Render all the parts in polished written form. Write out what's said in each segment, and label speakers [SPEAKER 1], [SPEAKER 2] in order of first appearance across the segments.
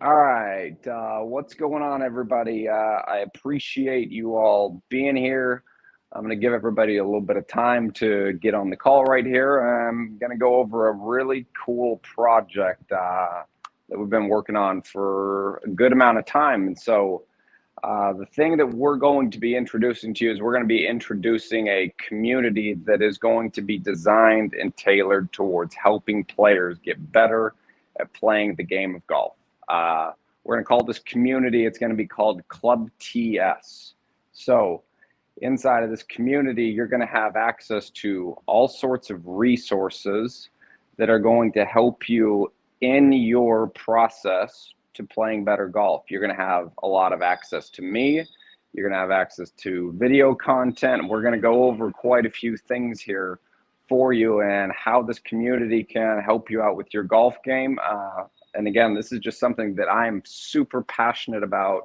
[SPEAKER 1] All right, what's going on, everybody? I appreciate you all being here. I'm going to give everybody a little bit of time to get on the call right here. I'm going to go over a really cool project that we've been working on for a good amount of time. And so, the thing that we're going to be introducing to you is we're going to be introducing a community that is going to be designed and tailored towards helping players get better at playing the game of golf. We're going to call this community, it's going to be called Club TS. So, inside of this community, you're going to have access to all sorts of resources that are going to help you in your process to playing better golf. You're going to have a lot of access to me. You're going to have access to video content. We're going to go over quite a few things here for you and how this community can help you out with your golf game. And again, this is just something that I'm super passionate about.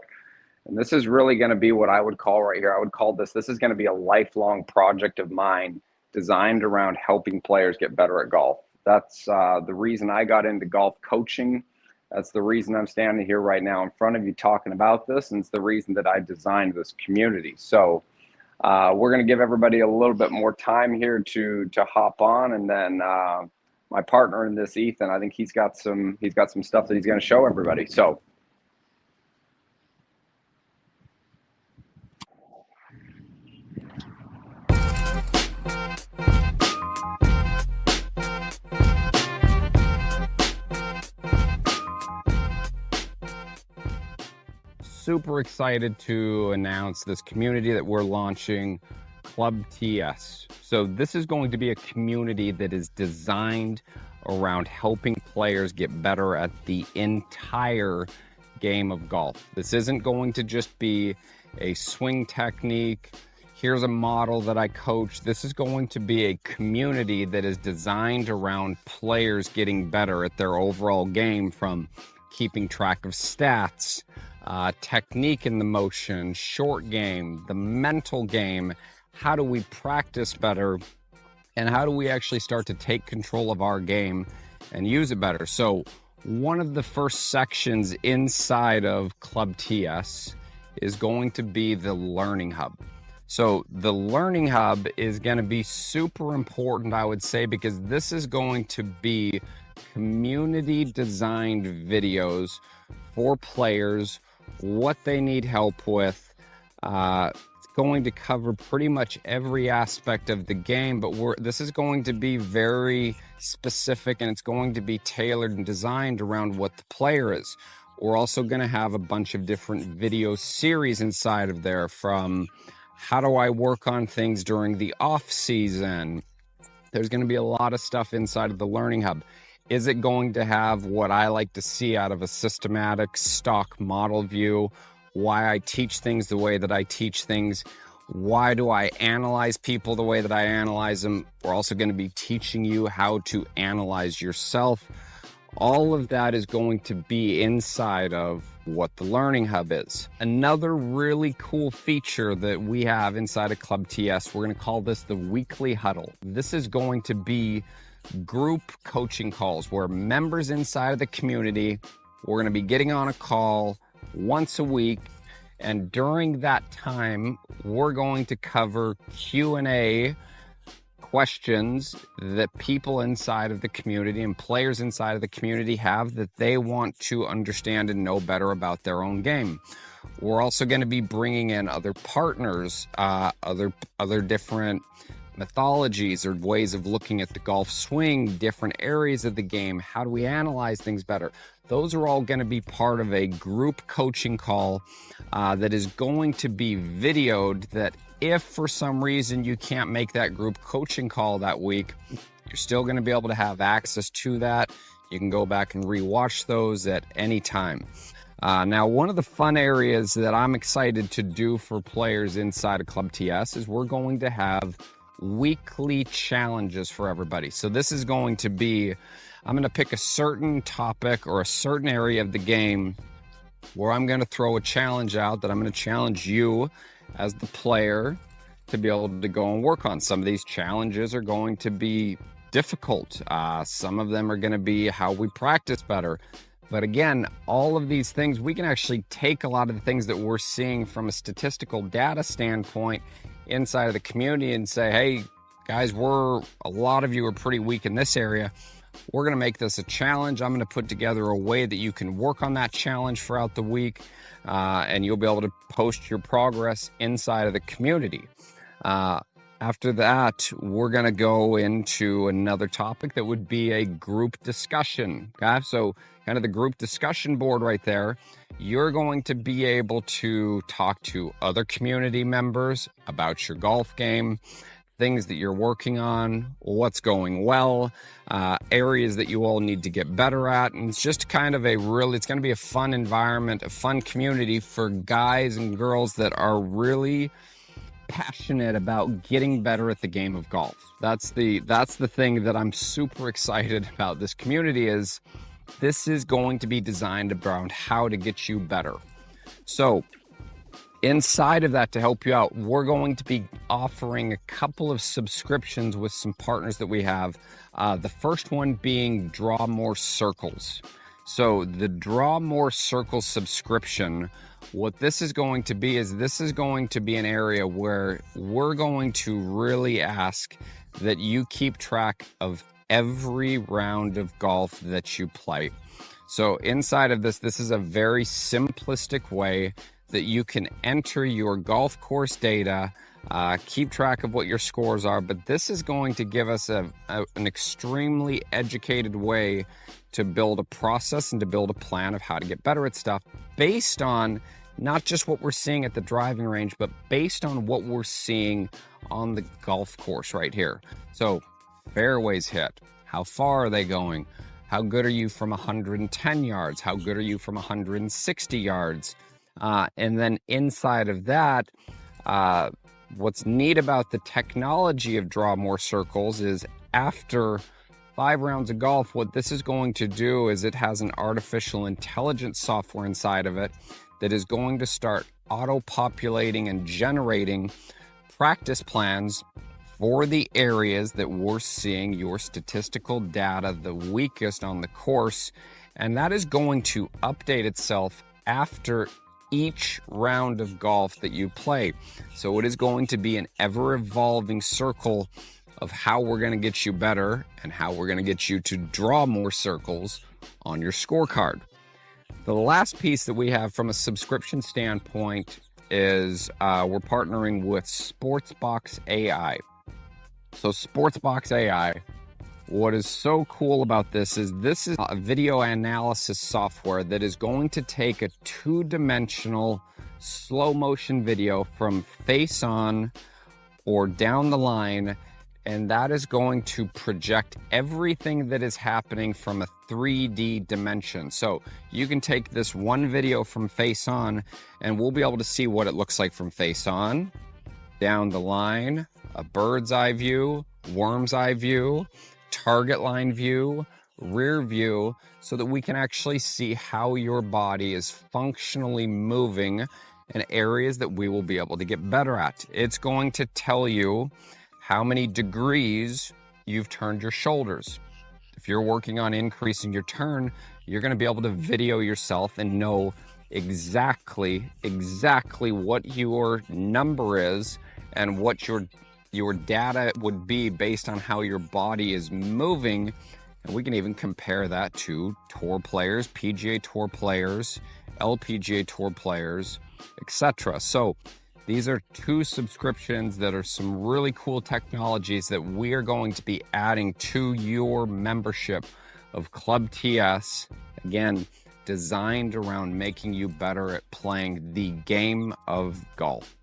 [SPEAKER 1] And this is really going to be what I would call right here. I would call this is going to be a lifelong project of mine designed around helping players get better at golf. That's the reason I got into golf coaching. That's the reason I'm standing here right now in front of you talking about this. And it's the reason that I designed this community. So we're going to give everybody a little bit more time here to hop on. And then my partner in this, Ethan, I think he's got some stuff that he's going to show everybody. So
[SPEAKER 2] super excited to announce this community that we're launching, Club TS. So this is going to be a community that is designed around helping players get better at the entire game of golf. This isn't going to just be a swing technique. Here's a model that I coach. This is going to be a community that is designed around players getting better at their overall game, from keeping track of stats, technique in the motion, short game, the mental game. How do we practice better? And how do we actually start to take control of our game and use it better? So one of the first sections inside of Club TS is going to be the Learning Hub. So the Learning Hub is going to be super important, I would say, because this is going to be community designed videos for players, what they need help with. It's going to cover pretty much every aspect of the game, but this is going to be very specific, and it's going to be tailored and designed around what the player is. We're also going to have a bunch of different video series inside of there, from how do I work on things during the off season. There's going to be a lot of stuff inside of the Learning Hub. Is it going to have what I like to see out of a systematic stock model view? Why I teach things the way that I teach things? Why do I analyze people the way that I analyze them? We're also going to be teaching you how to analyze yourself. All of that is going to be inside of what the Learning Hub is. Another really cool feature that we have inside of Club TS, we're going to call this the weekly huddle. This is going to be group coaching calls where members inside of the community, we're going to be getting on a call once a week, and during that time we're going to cover Q&A questions that people inside of the community and players inside of the community have that they want to understand and know better about their own game. We're also going to be bringing in other partners, other different mythologies or ways of looking at the golf swing, different areas of the game. How do we analyze things better? Those are all going to be part of a group coaching call that is going to be videoed, that if for some reason you can't make that group coaching call that week, you're still going to be able to have access to that. You can go back and rewatch those at any time. Now, one of the fun areas that I'm excited to do for players inside of Club TS is we're going to have weekly challenges for everybody. So this is going to be, I'm going to pick a certain topic or a certain area of the game where I'm going to throw a challenge out that I'm going to challenge you as the player to be able to go and work on. Some of these challenges are going to be difficult. Some of them are going to be how we practice better. But again, all of these things, we can actually take a lot of the things that we're seeing from a statistical data standpoint inside of the community and say, hey, guys, a lot of you are pretty weak in this area. We're going to make this a challenge. I'm going to put together a way that you can work on that challenge throughout the week, and you'll be able to post your progress inside of the community. After that, we're going to go into another topic that would be a group discussion. Okay? So kind of the group discussion board right there, you're going to be able to talk to other community members about your golf game, things that you're working on, what's going well, areas that you all need to get better at. And it's just kind of it's going to be a fun environment, a fun community for guys and girls that are really passionate about getting better at the game of golf. That's the thing that I'm super excited about. This community this is going to be designed around how to get you better. So inside of that, to help you out, we're going to be offering a couple of subscriptions with some partners that we have. The first one being Draw More Circles. So the Draw More Circles subscription, what this is going to be is this is going to be an area where we're going to really ask that you keep track of every round of golf that you play. So inside of this is a very simplistic way that you can enter your golf course data, keep track of what your scores are, but this is going to give us an extremely educated way to build a process and to build a plan of how to get better at stuff based on not just what we're seeing at the driving range, but based on what we're seeing on the golf course right here. So fairways hit, how far are they going? How good are you from 110 yards? How good are you from 160 yards? And then inside of that, what's neat about the technology of Draw More Circles is after 5 rounds of golf, what this is going to do is it has an artificial intelligence software inside of it that is going to start auto-populating and generating practice plans for the areas that we're seeing your statistical data the weakest on the course. And that is going to update itself after each round of golf that you play. So it is going to be an ever-evolving circle of how we're going to get you better and how we're going to get you to draw more circles on your scorecard. The last piece that we have from a subscription standpoint is we're partnering with Sportsbox AI. So Sportsbox AI, what is so cool about this is a video analysis software that is going to take a 2-dimensional slow motion video from face on or down the line, and that is going to project everything that is happening from a 3D dimension. So you can take this one video from face on and we'll be able to see what it looks like from face on, down the line, a bird's eye view, worm's eye view, target line view, rear view, so that we can actually see how your body is functionally moving in areas that we will be able to get better at. It's going to tell you how many degrees you've turned your shoulders. If you're working on increasing your turn, you're going to be able to video yourself and know exactly what your number is and what your data would be based on how your body is moving. And we can even compare that to tour players, PGA Tour players, LPGA Tour players, etc. So these are 2 subscriptions that are some really cool technologies that we are going to be adding to your membership of Club TS. Again, designed around making you better at playing the game of golf.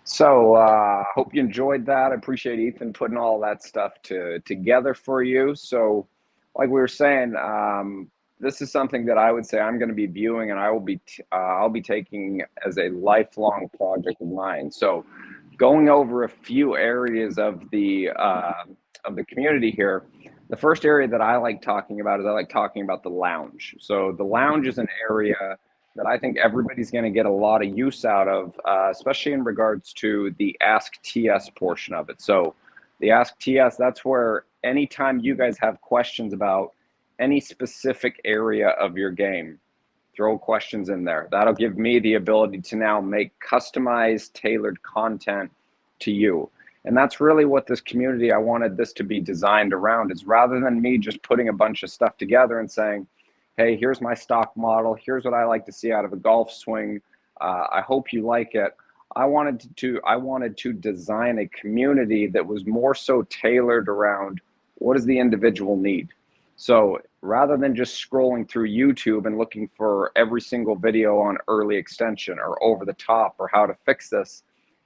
[SPEAKER 1] So hope you enjoyed that. I appreciate Ethan putting all that stuff together for you. So like we were saying, this is something that I would say I'm going to be viewing, and I'll be taking as a lifelong project of mine. So going over a few areas of the community here. The first area that I like talking about is I like talking about the lounge. So the lounge is an area that I think everybody's going to get a lot of use out of, especially in regards to the Ask TS portion of it. So the Ask TS, that's where anytime you guys have questions about any specific area of your game, throw questions in there. That'll give me the ability to now make customized, tailored content to you. And that's really what this community, I wanted this to be designed around, is rather than me just putting a bunch of stuff together and saying, hey, here's my stock model, here's what I like to see out of a golf swing, I hope you like it. I wanted to design a community that was more so tailored around what does the individual need. So rather than just scrolling through YouTube and looking for every single video on early extension or over the top or how to fix this,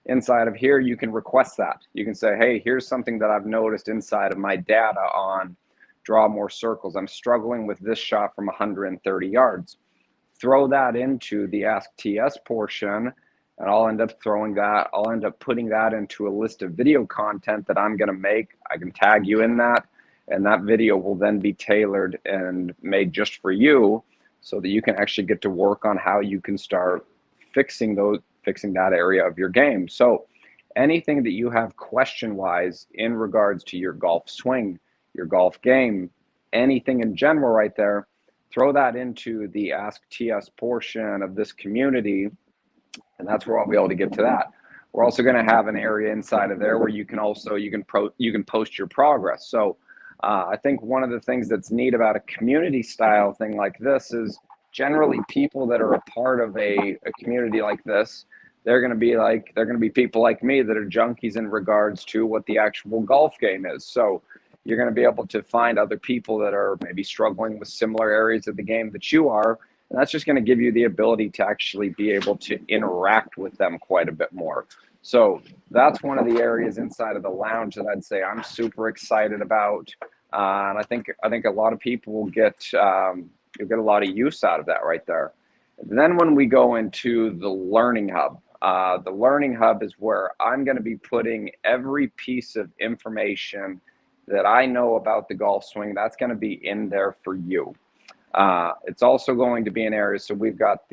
[SPEAKER 1] inside of here, you can request that. You can say, hey, here's something that I've noticed inside of my data on draw more circles. I'm struggling with this shot from 130 yards. Throw that into the Ask TS portion, and I'll end up putting that into a list of video content that I'm going to make. I can tag you in that, and that video will then be tailored and made just for you so that you can actually get to work on how you can start fixing that area of your game. So anything that you have question-wise in regards to your golf swing, your golf game, anything in general right there, throw that into the Ask TS portion of this community, and that's where I'll be able to get to that. We're also going to have an area inside of there where you can post your progress. So I think one of the things that's neat about a community style thing like this is generally people that are a part of a community like this, they're going to be people like me that are junkies in regards to what the actual golf game is. So you're going to be able to find other people that are maybe struggling with similar areas of the game that you are. And that's just going to give you the ability to actually be able to interact with them quite a bit more. So that's one of the areas inside of the lounge that I'd say I'm super excited about. And I think a lot of people will get a lot of use out of that right there. And then when we go into the Learning Hub, the Learning Hub is where I'm going to be putting every piece of information that I know about the golf swing. That's going to be in there for you. It's also going to be an area. So we've got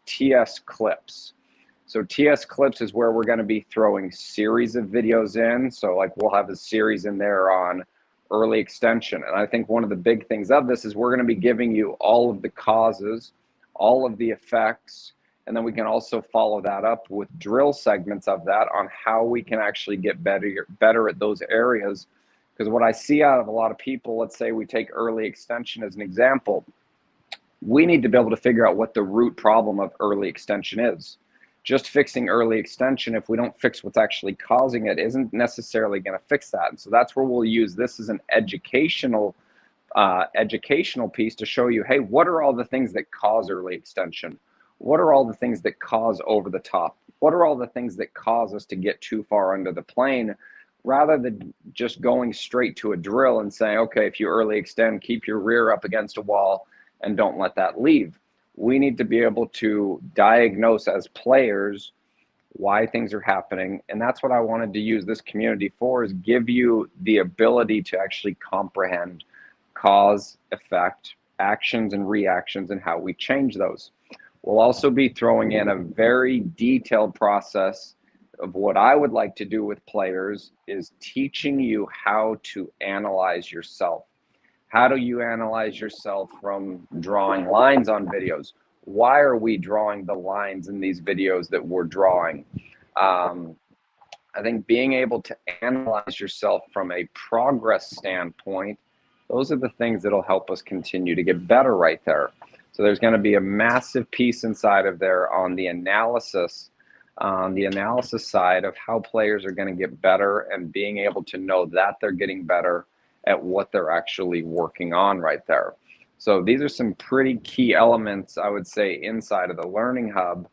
[SPEAKER 1] TS clips. So TS clips is where we're going to be throwing series of videos in. So like we'll have a series in there on early extension. And I think one of the big things of this is we're going to be giving you all of the causes, all of the effects, and then we can also follow that up with drill segments of that on how we can actually get better at those areas. Because what I see out of a lot of people, let's say we take early extension as an example, we need to be able to figure out what the root problem of early extension is. Just fixing early extension, if we don't fix what's actually causing it, isn't necessarily going to fix that. And so that's where we'll use this as an educational piece to show you, hey, what are all the things that cause early extension? What are all the things that cause over the top? What are all the things that cause us to get too far under the plane? Rather than just going straight to a drill and saying, okay, if you early extend, keep your rear up against a wall and don't let that leave. We need to be able to diagnose as players why things are happening. And that's what I wanted to use this community for, is give you the ability to actually comprehend cause, effect, actions and reactions and how we change those. We'll also be throwing in a very detailed process of what I would like to do with players is teaching you how to analyze yourself. How do you analyze yourself from drawing lines on videos? Why are we drawing the lines in these videos that we're drawing? I think being able to analyze yourself from a progress standpoint, those are the things that'll help us continue to get better right there. So there's going to be a massive piece inside of there on the analysis side of how players are going to get better and being able to know that they're getting better at what they're actually working on right there. So these are some pretty key elements, I would say, inside of the Learning Hub.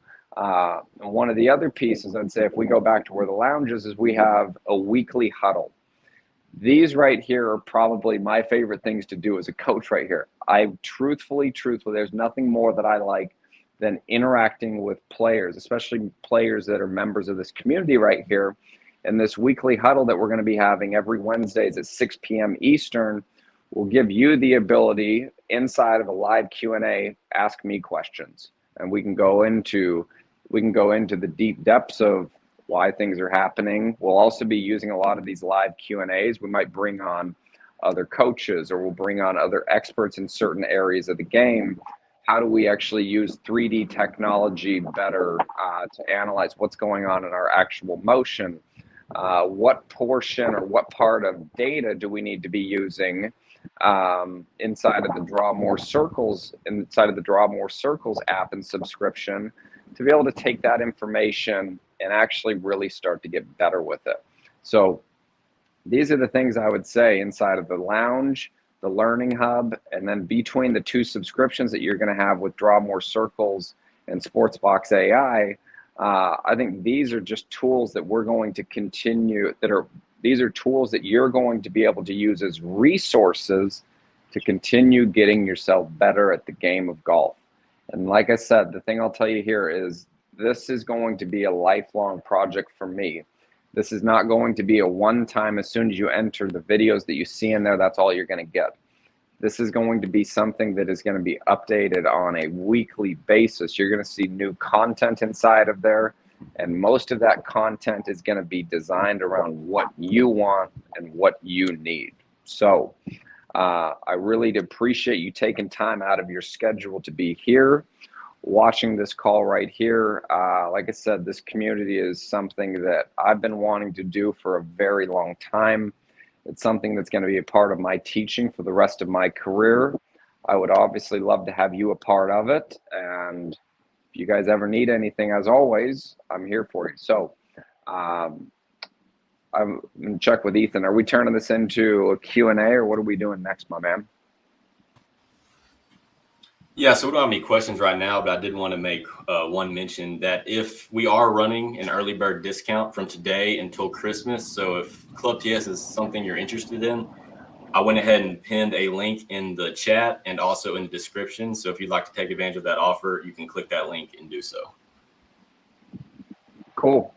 [SPEAKER 1] One of the other pieces, I'd say, if we go back to where the lounge is we have a weekly huddle. These right here are probably my favorite things to do as a coach right here. I truthfully, there's nothing more that I like than interacting with players, especially players that are members of this community right here. And this weekly huddle that we're going to be having every Wednesdays at 6 p.m. Eastern will give you the ability inside of a live Q&A, ask me questions. and we can go into the deep depths of why things are happening. We'll also be using a lot of these live Q&As. We might bring on other coaches, or we'll bring on other experts in certain areas of the game. How do we actually use 3D technology better to analyze what's going on in our actual motion? What portion or what part of data do we need to be using inside of the Draw More Circles app and subscription to be able to take that information and actually really start to get better with it. So these are the things I would say inside of the lounge, the learning hub, and then between the two subscriptions that you're going to have with Draw More Circles and Sportsbox AI. I think these are just tools that we're going to continue, these are tools that you're going to be able to use as resources to continue getting yourself better at the game of golf. And like I said, the thing I'll tell you here is this is going to be a lifelong project for me. This is not going to be a one-time, as soon as you enter the videos that you see in there, that's all you're going to get. This is going to be something that is going to be updated on a weekly basis. You're going to see new content inside of there, and most of that content is going to be designed around what you want and what you need. So I really appreciate you taking time out of your schedule to be here, watching this call right here. Like I said, this community is something that I've been wanting to do for a very long time. It's something that's going to be a part of my teaching for the rest of my career. I would obviously love to have you a part of it. And if you guys ever need anything, as always, I'm here for you. So I'm going to check with Ethan. Are we turning this into a Q&A, or what are we doing next, my man?
[SPEAKER 3] Yeah, so we don't have any questions right now, but I did want to make one mention that if we are running an early bird discount from today until Christmas, so if Club TS is something you're interested in, I went ahead and pinned a link in the chat and also in the description. So if you'd like to take advantage of that offer, you can click that link and do so.
[SPEAKER 1] Cool.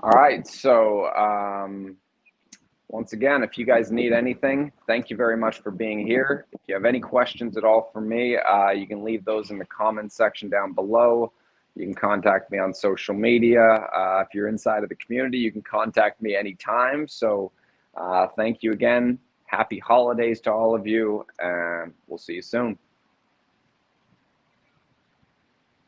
[SPEAKER 1] All right. So once again, if you guys need anything, thank you very much for being here. If you have any questions at all for me, you can leave those in the comments section down below. You can contact me on social media. If you're inside of the community, you can contact me anytime. So thank you again. Happy holidays to all of you, and we'll see you soon.